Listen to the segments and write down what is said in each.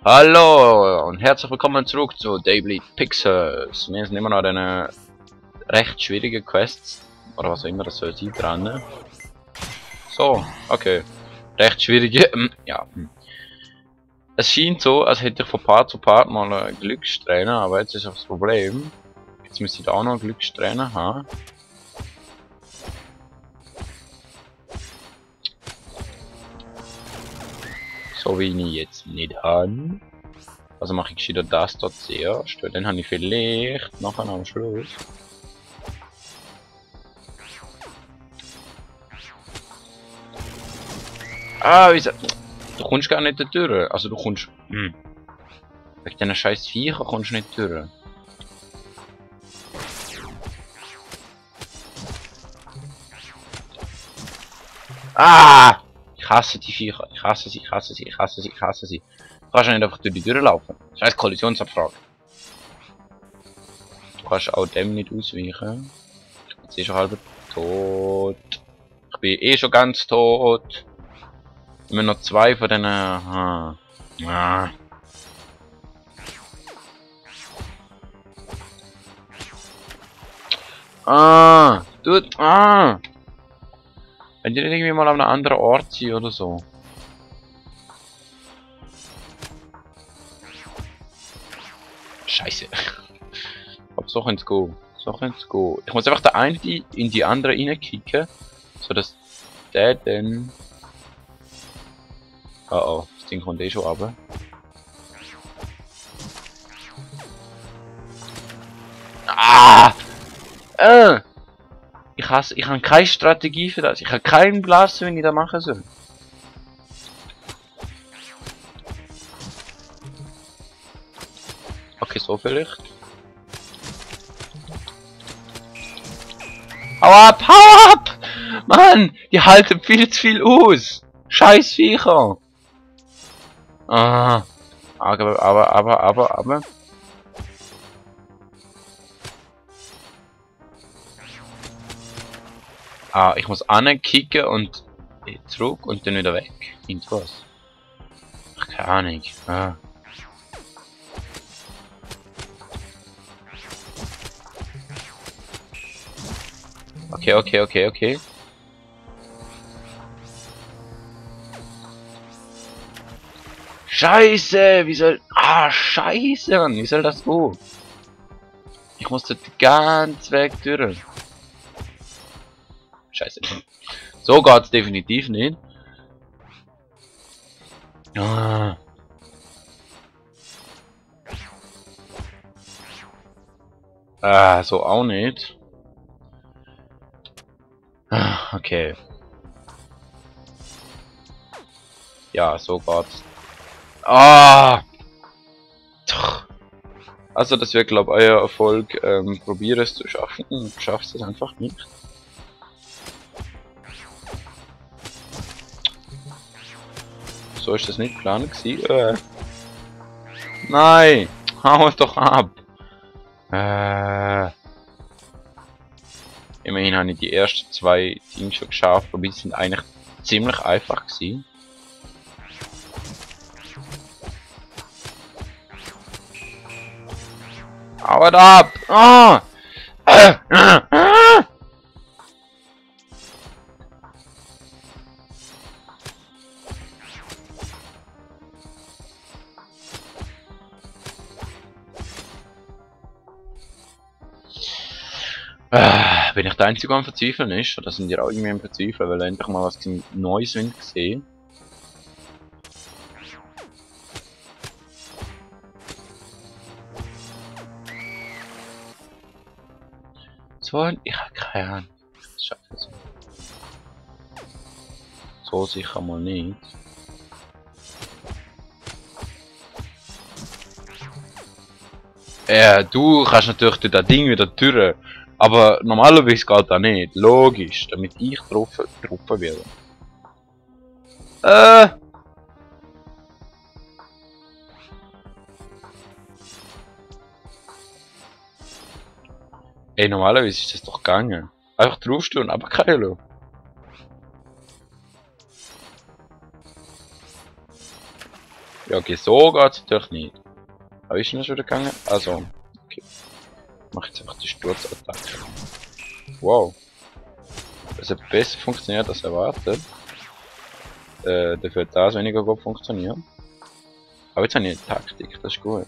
Hallo und herzlich willkommen zurück zu Daily Pixels. Wir sind immer noch an den recht schwierigen Quests, oder was auch immer das soll sein, dran. So, okay. Recht schwierige, ja. Es scheint so, als hätte ich von Part zu Part mal eine Glückssträhne, aber jetzt ist auch das Problem. Jetzt müsste ich da auch noch eine Glückssträhne haben. So wie ich jetzt nicht habe. Also mache ich wieder das dort zuerst, dann habe ich vielleicht nachher am Schluss. Ah, wieso? Du kommst gar nicht durch. Also du kommst. Wegen diesen scheiß Viecher kommst du nicht durch. Ah! Ich hasse die Viecher. Ich hasse sie, ich hasse sie, ich hasse sie, ich hasse sie. Du kannst ja nicht einfach durch die Tür laufen. Scheiß Kollisionsabfrage. Du kannst auch dem nicht ausweichen. Jetzt ist er halb tot. Ich bin eh schon ganz tot. Immer noch zwei von denen. Ah. Ah. Ah. Wenn die nicht irgendwie mal an einem anderen Ort sind oder so. Scheiße. Aber so könnte es gehen. So könnte es gehen. Ich muss einfach der eine in die andere reinkicken. Sodass der dann... Oh oh, das Ding kommt eh schon runter. Ah! Ich habe keine Strategie für das. Ich habe keinen Blaster, wenn ich das machen soll. Okay, so vielleicht. Hau ab! Hau ab! Mann! Die halten viel zu viel aus! Scheiß Viecher! Ah. Aber. Ah, ich muss ankicken und zurück und dann wieder weg. Irgendwas. Ach, keine Ahnung. Ah. Okay. Scheiße! Wie soll... Ah, scheiße, Mann! Wie soll das gehen? Ich muss dort ganz weg durch. Scheiße. So geht's definitiv nicht. Ah. So auch nicht. Ah, okay. Ja, so geht's. Ah! Also das wäre glaube ich euer Erfolg. Probiere es zu schaffen. Du schaffst es einfach nicht. So ist das nicht geplant gewesen. Nein! Hau es doch ab! Immerhin habe ich die ersten zwei Dinge schon geschafft, aber die sind eigentlich ziemlich einfach gewesen. Haut ab! Ah! Bin ich der Einzige, der am Verzweifeln ist? Oder sind die auch irgendwie am Verzweifeln, weil endlich mal was Neues gesehen? So, ich habe keine Ahnung. Scheiße. So sicher mal nicht. Du kannst natürlich durch das Ding wieder durch. Aber normalerweise geht das nicht. Logisch, damit ich getroffen werde. Ey, normalerweise ist das doch gegangen. Einfach draufstehen und abkeilen. Ja, okay, so geht's natürlich nicht. Aber ist denn das schon wieder gegangen? Also, okay. Ich mache jetzt einfach die Sturzattacke. Wow. Das hat besser funktioniert als erwartet. Dafür hat das weniger gut funktioniert. Aber jetzt habe ich eine Taktik, das ist gut.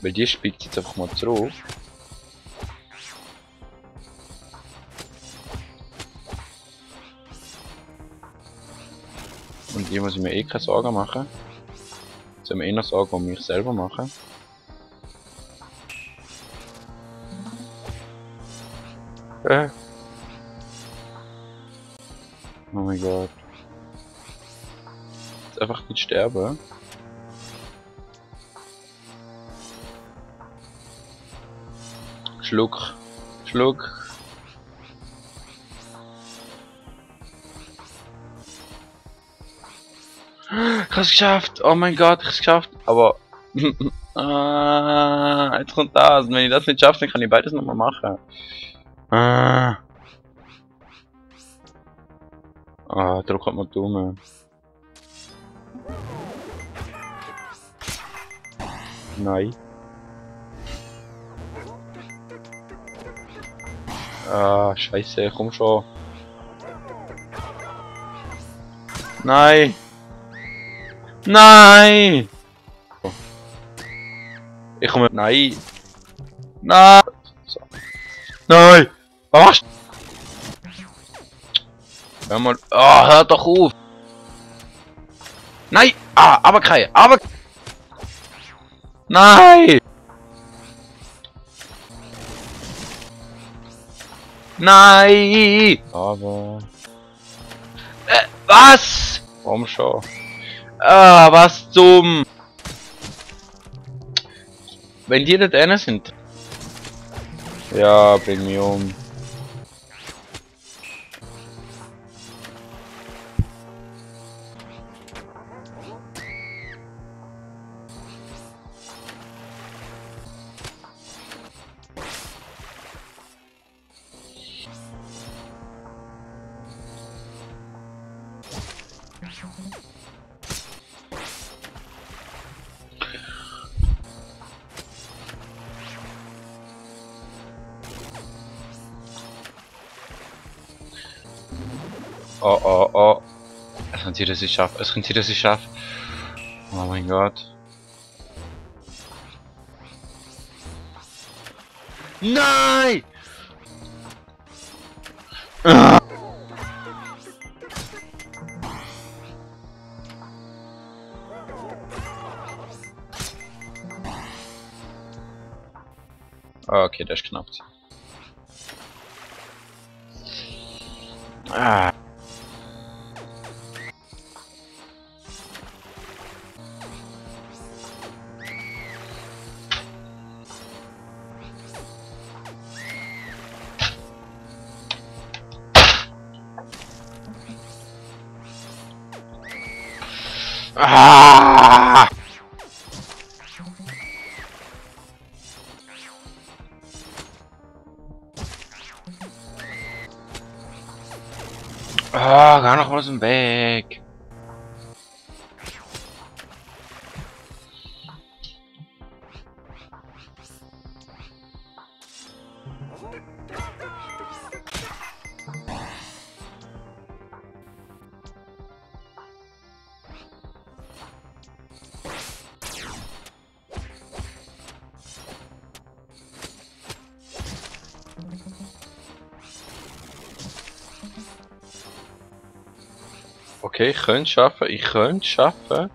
Weil die spickt jetzt einfach mal zurück. Und hier muss ich mir eh keine Sorgen machen. Jetzt haben wir eh noch Sorgen um mich selber machen. Oh mein Gott. Jetzt einfach nicht sterben. Schluck. Schluck. Ich hab's geschafft! Oh mein Gott, ich hab's geschafft! Aber. Jetzt kommt das. Und wenn ich das nicht schaffe, dann kann ich beides nochmal machen. Druck hat man dumm. Nein. Scheiße, komm schon. Nein! Nein! Ich komme. Nein! Nein! So. Nein! Was machst du? Hör mal. Hör doch auf! Nein! Aber kein! Aber. Nein! Nein! Aber. Was? Warum schon? Was zum? Wenn die nicht einer sind. Ja, bring mich um. Oh. Es kann sein, dass ich schaffe. Es kann sein, dass ich schaffe. Oh mein Gott. Nein! Okay, das ist knapp. Gar noch aus dem Weg. Okay, ich könnte es schaffen,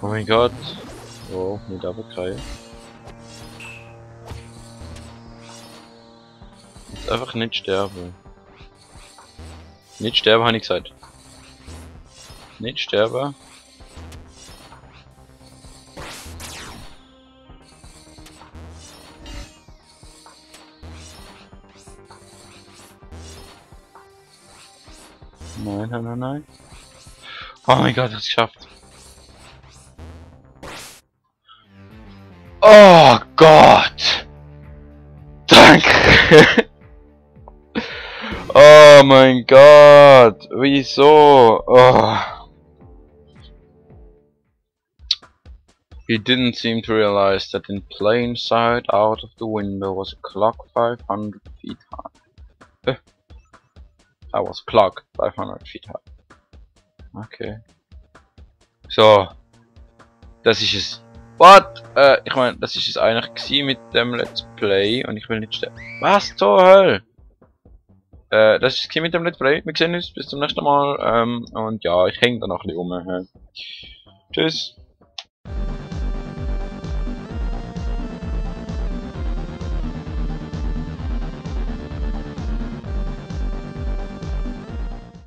Oh mein Gott. Oh, nicht runterfallen. Jetzt einfach nicht sterben. Nicht sterben, habe ich gesagt. Nicht sterben. Nein. Oh mein Gott, ich hab's geschafft. Oh Gott! Danke! Oh. Oh mein Gott! Wieso? Oh. He didn't seem to realize that in plain sight out of the window was a clock 500 feet high. That was a clock 500 feet high. Okay. So. Das ist es. What? Ich meine, das ist es eigentlich gewesen mit dem Let's Play und ich will nicht sterben. Was zur Hölle? Das ist es mit dem Let's Play. Wir sehen uns bis zum nächsten Mal. Und ja, ich hänge da noch ein bisschen rum. Tschüss.